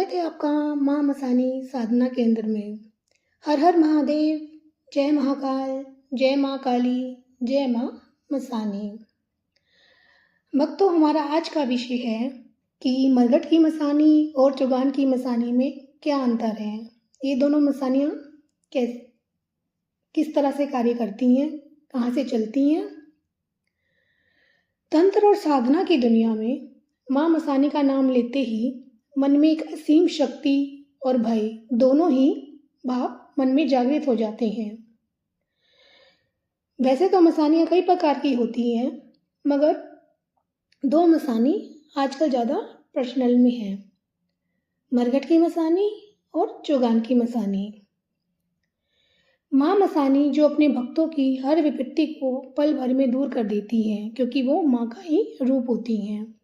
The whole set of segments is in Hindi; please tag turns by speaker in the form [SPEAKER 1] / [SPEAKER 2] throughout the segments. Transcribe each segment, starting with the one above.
[SPEAKER 1] स्वागत है आपका माँ मसानी साधना केंद्र में। हर हर महादेव, जय महाकाल, जय माँ काली, जय माँ मसानी। भक्तों, हमारा आज का विषय है कि मरघट की मसानी और चौगान की मसानी में क्या अंतर है। ये दोनों मसानियाँ किस तरह से कार्य करती हैं, कहाँ से चलती हैं। तंत्र और साधना की दुनिया में माँ मसानी का नाम लेते ही मन में एक असीम शक्ति और भय दोनों ही भाव मन में जागृत हो जाते हैं। वैसे तो मसानियाँ कई प्रकार की होती हैं, मगर दो मसानी आजकल ज़्यादा प्रचलन में है, मरघट की मसानी और चौगान की मसानी। माँ मसानी जो अपने भक्तों की हर विपत्ति को पल भर में दूर कर देती हैं, क्योंकि वो माँ का ही रूप होती हैं।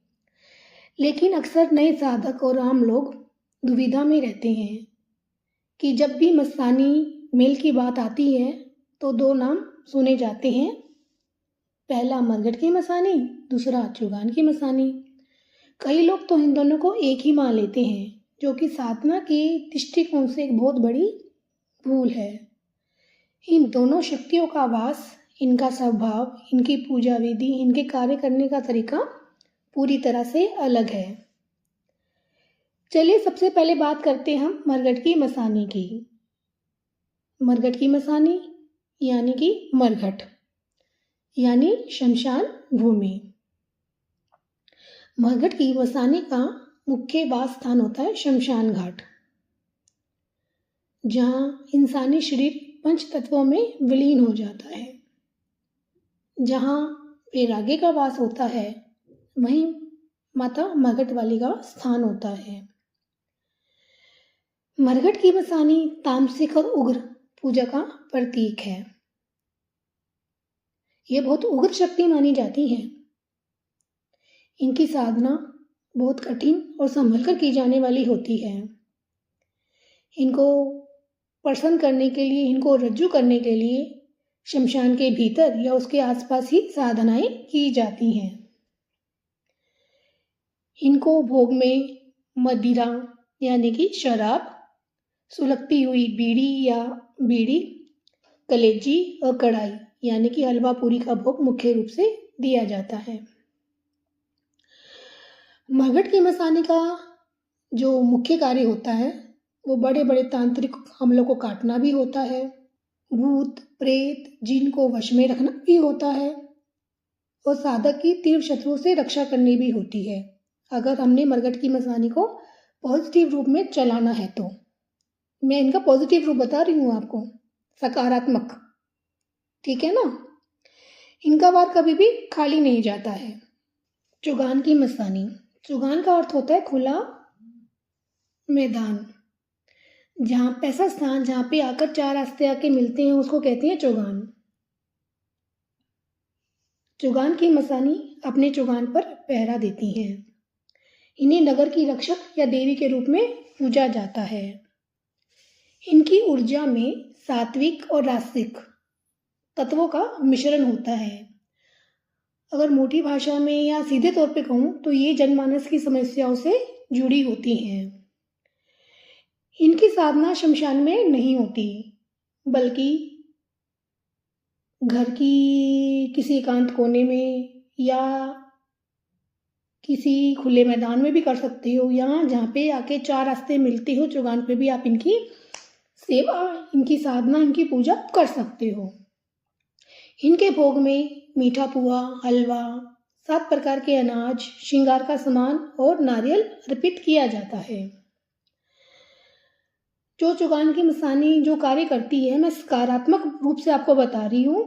[SPEAKER 1] लेकिन अक्सर नए साधक और आम लोग दुविधा में रहते हैं कि जब भी मसानी मेल की बात आती है तो दो नाम सुने जाते हैं, पहला मरघट की मसानी, दूसरा चौगान की मसानी। कई लोग तो इन दोनों को एक ही मान लेते हैं, जो कि साधना के दृष्टिकोण से एक बहुत बड़ी भूल है। इन दोनों शक्तियों का वास, इनका स्वभाव, इनकी पूजा विधि, इनके कार्य करने का तरीका पूरी तरह से अलग है। चलिए सबसे पहले बात करते हैं हम मरघट की मसानी की। मरघट की मसानी यानी कि मरघट यानी शमशान भूमि। मरघट की मसानी का मुख्य वास स्थान होता है शमशान घाट, जहाँ इंसानी शरीर पंच तत्वों में विलीन हो जाता है। जहाँ वैराग्य का वास होता है, वहीं माता मरघट वाली का स्थान होता है। मरघट की मसानी तामसिक और उग्र पूजा का प्रतीक है। ये बहुत उग्र शक्ति मानी जाती है। इनकी साधना बहुत कठिन और संभल कर की जाने वाली होती है। इनको प्रसन्न करने के लिए, इनको रज्जू करने के लिए शमशान के भीतर या उसके आसपास ही साधनाएं की जाती हैं। इनको भोग में मदिरा यानी कि शराब, सुलगती हुई बीड़ी, कलेजी और कढ़ाई यानी कि हलवा पूरी का भोग मुख्य रूप से दिया जाता है। मरघट की मसानी का जो मुख्य कार्य होता है, वो बड़े बड़े तांत्रिक हमलों को काटना भी होता है, भूत प्रेत जिन को वश में रखना भी होता है, और साधक की तीव्र शत्रुओं से रक्षा करनी भी होती है, अगर हमने मरघट की मसानी को पॉजिटिव रूप में चलाना है तो। मैं इनका पॉजिटिव रूप बता रही हूँ आपको, सकारात्मक, ठीक है ना। इनका वार कभी भी खाली नहीं जाता है। चौगान की मसानी, चौगान का अर्थ होता है खुला मैदान, जहाँ ऐसा स्थान जहाँ पे आकर चार रास्ते आके मिलते हैं, उसको कहते हैं चौगान। चौगान की मसानी अपने चौगान पर पहरा देती हैं। इन्हें नगर की रक्षक या देवी के रूप में पूजा जाता है। इनकी ऊर्जा में सात्विक और रासिक तत्वों का मिश्रण होता है। अगर मोटी भाषा में या सीधे तौर पे कहूँ तो ये जनमानस की समस्याओं से जुड़ी होती हैं। इनकी साधना शमशान में नहीं होती, बल्कि घर की किसी एकांत कोने में या किसी खुले मैदान में भी कर सकते हो, या जहाँ पे आके चार रास्ते मिलते हो, चौगान पे भी आप इनकी सेवा, इनकी साधना, इनकी पूजा कर सकते हो। इनके भोग में मीठा पुआ, हलवा, 7 प्रकार के अनाज, श्रृंगार का सामान और नारियल अर्पित किया जाता है। जो चौगान की मसानी जो कार्य करती है, मैं सकारात्मक रूप से आपको बता रही हूँ।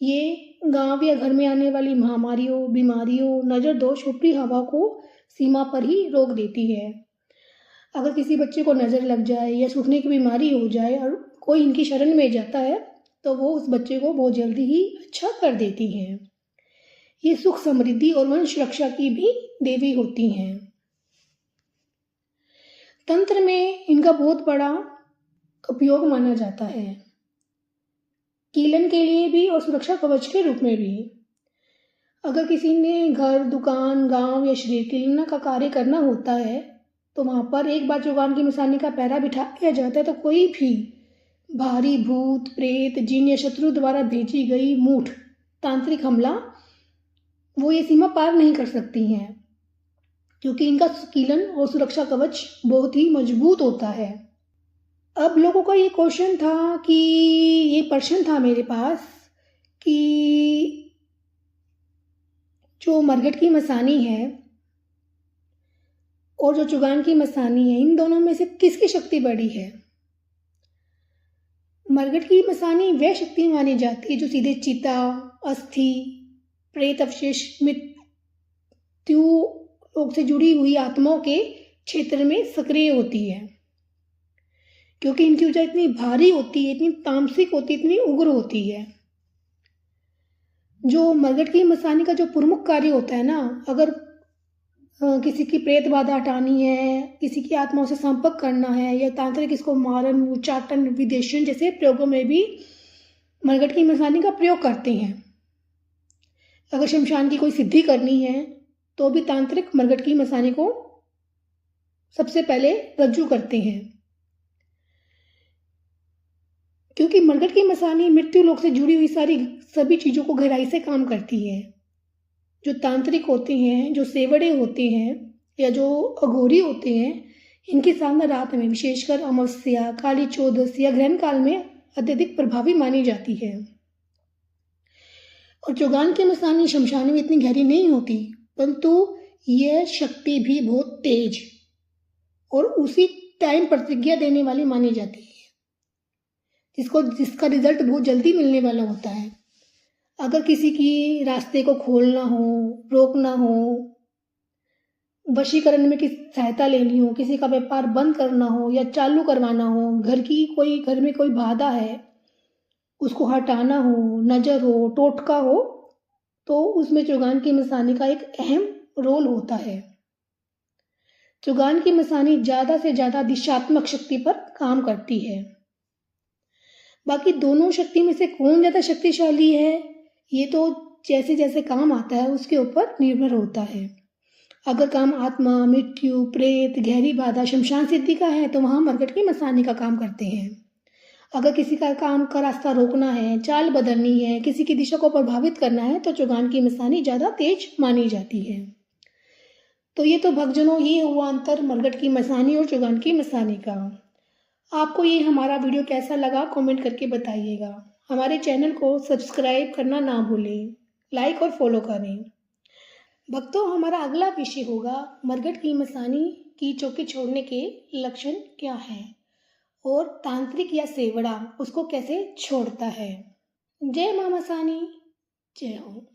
[SPEAKER 1] ये गांव या घर में आने वाली महामारियों, बीमारियों, नज़र दोष, ऊपरी हवा को सीमा पर ही रोक देती है। अगर किसी बच्चे को नज़र लग जाए या सूखने की बीमारी हो जाए और कोई इनकी शरण में जाता है, तो वो उस बच्चे को बहुत जल्दी ही अच्छा कर देती हैं। ये सुख, समृद्धि और वंश रक्षा की भी देवी होती हैं। तंत्र में इनका बहुत बड़ा उपयोग माना जाता है, कीलन के लिए भी और सुरक्षा कवच के रूप में भी। अगर किसी ने घर, दुकान, गांव या शरीर कीलना का कार्य करना होता है, तो वहाँ पर एक बार चुगान की मसानी का पैरा बिठा दिया जाता है तो कोई भी भारी भूत प्रेत जिन या शत्रु द्वारा भेजी गई मूठ तांत्रिक हमला वो ये सीमा पार नहीं कर सकती हैं, क्योंकि इनका कीलन और सुरक्षा कवच बहुत ही मजबूत होता है। अब लोगों का ये क्वेश्चन था कि ये प्रश्न था मेरे पास कि जो मरघट की मसानी है और जो चुगान की मसानी है, इन दोनों में से किसकी शक्ति बड़ी है? मरघट की मसानी वह शक्ति मानी जाती है जो सीधे चिता, अस्थि, प्रेत अवशेष, मृत्यु लोक से जुड़ी हुई आत्माओं के क्षेत्र में सक्रिय होती है, क्योंकि इनकी ऊर्जा इतनी भारी होती है, इतनी तामसिक होती है, इतनी उग्र होती है। जो मरघट की मसानी का जो प्रमुख कार्य होता है ना, अगर किसी की प्रेत बाधा हटानी है, किसी की आत्माओं से संपर्क करना है, या तांत्रिक इसको मारन, उच्चाटन, विदेशन जैसे प्रयोगों में भी मरघट की मसानी का प्रयोग करते हैं। अगर शमशान की कोई सिद्धि करनी है तो भी तांत्रिक मरघट की मसानी को सबसे पहले रज्जू करते हैं, क्योंकि मरघट की मसानी मृत्यु लोक से जुड़ी हुई सभी चीज़ों को गहराई से काम करती है। जो तांत्रिक होते हैं, जो सेवड़े होते हैं या जो अघोरी होते हैं, इनकी साधना रात में विशेषकर अमावस्या, काली चौदस या ग्रहण काल में अत्यधिक प्रभावी मानी जाती है। और चुगान की मसानी शमशान में इतनी गहरी नहीं होती, परंतु यह शक्ति भी बहुत तेज और उसी टाइम प्रतिक्रिया देने वाली मानी जाती है, जिसका रिजल्ट बहुत जल्दी मिलने वाला होता है। अगर किसी की रास्ते को खोलना हो, रोकना हो, वशीकरण में किसी सहायता लेनी हो, किसी का व्यापार बंद करना हो या चालू करवाना हो, घर में कोई बाधा है उसको हटाना हो, नज़र हो, टोटका हो, तो उसमें चुगान की मसानी का एक अहम रोल होता है। चुगान की मसानी ज़्यादा से ज़्यादा दिशात्मक शक्ति पर काम करती है। बाकी दोनों शक्ति में से कौन ज़्यादा शक्तिशाली है, ये तो जैसे जैसे काम आता है उसके ऊपर निर्भर होता है। अगर काम आत्मा, मृत्यु, प्रेत, गहरी बाधा, शमशान सिद्धि का है तो वहाँ मरघट की मसानी का काम करते हैं। अगर किसी का काम का रास्ता रोकना है, चाल बदलनी है, किसी की दिशा को प्रभावित करना है तो चुगान की मसानी ज़्यादा तेज मानी जाती है। तो ये तो भक्तजनों, ये हुआ अंतर मरघट की मसानी और चुगान की मसानी का। आपको ये हमारा वीडियो कैसा लगा कमेंट करके बताइएगा। हमारे चैनल को सब्सक्राइब करना ना भूलें, लाइक और फॉलो करें। भक्तों, हमारा अगला विषय होगा मरघट की मसानी की चौकी छोड़ने के लक्षण क्या हैं और तांत्रिक या सेवड़ा उसको कैसे छोड़ता है। जय मां मसानी, जय हो।